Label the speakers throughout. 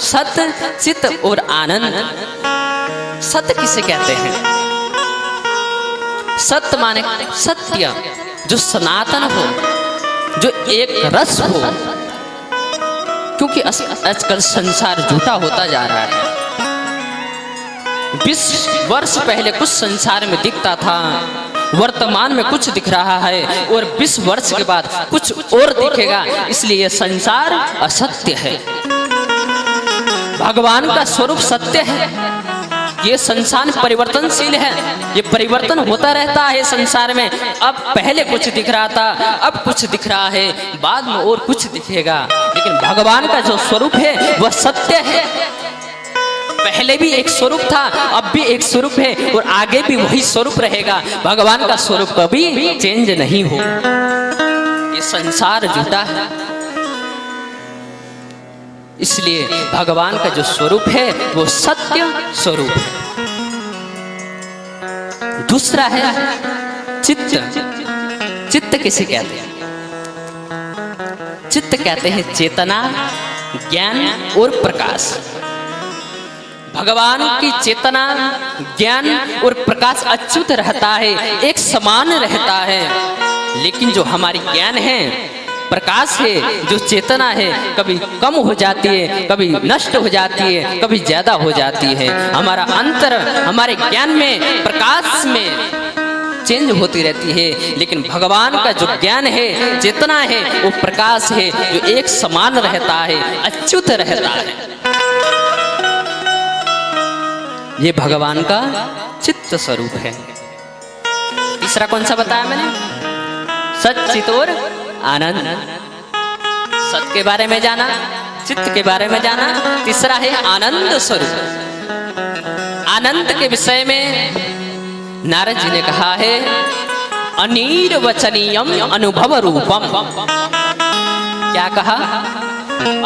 Speaker 1: सत्य, चित्त और आनंद। सत्य किसे कहते हैं? सत्य माने सत्य, जो सनातन हो, जो एक रस हो। क्योंकि आजकल संसार झूठा होता जा रहा है। 20 वर्ष पहले कुछ संसार में दिखता था, वर्तमान में कुछ दिख रहा है और 20 वर्ष के बाद कुछ और दिखेगा। इसलिए यह संसार असत्य है। भगवान का स्वरूप सत्य है। ये संसार परिवर्तनशील है, ये परिवर्तन होता रहता है संसार में। अब पहले कुछ दिख रहा था, अब कुछ दिख रहा है, बाद में और कुछ दिखेगा। लेकिन भगवान का जो स्वरूप है वह सत्य है। पहले भी एक स्वरूप था, अब भी एक स्वरूप है और आगे भी वही स्वरूप रहेगा। भगवान का स्वरूप कभी चेंज नहीं हो। ये संसार झूठा है, इसलिए भगवान का जो स्वरूप है वो सत्य स्वरूप है। दूसरा है चित्त। चित्त किसे कहते हैं? चित्त कहते हैं चेतना, ज्ञान और प्रकाश। भगवान की चेतना, ज्ञान और प्रकाश अच्युत रहता है, एक समान रहता है। लेकिन जो हमारी ज्ञान है, प्रकाश है, जो चेतना है, कभी कम हो जाती है, कभी नष्ट हो जाती है, कभी ज्यादा हो जाती है। हमारा अंतर हमारे ज्ञान में, प्रकाश में चेंज होती रहती है। लेकिन भगवान का जो ज्ञान है, चेतना है, वो प्रकाश है, जो एक समान रहता है, अच्युत रहता है। ये भगवान का चित्त स्वरूप है। तीसरा कौन सा बताया मैंने? सत, चित और आनंद। सत के बारे में जाना, चित्त के बारे में जाना। तीसरा है आनंद स्वरूप। आनंद के विषय में नारद जी ने कहा है, अनिर्वचनीयम अनुभव रूपम। क्या कहा?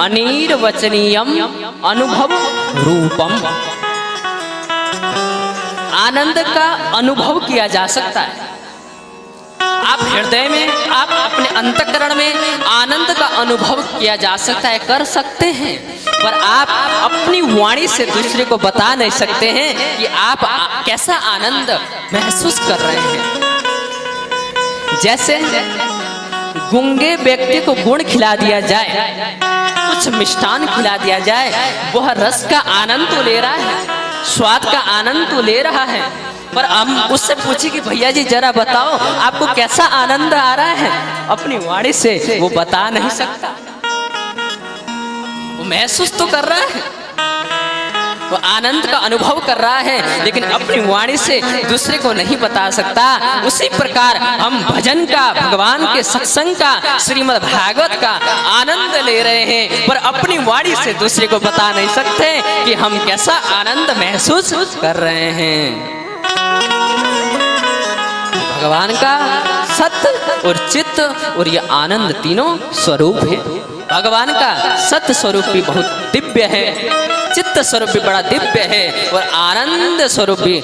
Speaker 1: अनिर्वचनीयम अनुभव रूपम। आनंद का अनुभव किया जा सकता है। आप हृदय में, आप अपने अंतःकरण में आनंद का अनुभव किया जा सकता है, कर सकते हैं। पर आप अपनी वाणी से दूसरे को बता नहीं सकते हैं कि आप कैसा आनंद महसूस कर रहे हैं। जैसे गूंगे व्यक्ति को गुड़ खिला दिया जाए, कुछ मिष्ठान खिला दिया जाए, वह रस का आनंद तो ले रहा है, स्वाद का आनंद तो ले रहा है। पर हम उससे पूछे कि भैया जी जरा बताओ आपको कैसा आनंद आ रहा है, अपनी वाणी से वो बता नहीं सकता। वो महसूस तो कर रहा है, वो आनंद का अनुभव कर रहा है, लेकिन अपनी वाणी से दूसरे को नहीं बता सकता। उसी प्रकार हम भजन का, भगवान के सत्संग का, श्रीमद् भागवत का आनंद ले रहे हैं, पर अपनी वाणी से दूसरे को बता नहीं सकते कि हम कैसा आनंद महसूस कर रहे हैं। भगवान का सत्य और चित्त और ये आनंद तीनों स्वरूप है। भगवान का सत्य स्वरूप भी बहुत दिव्य है, चित्त स्वरूप भी बड़ा दिव्य है और आनंद स्वरूप भी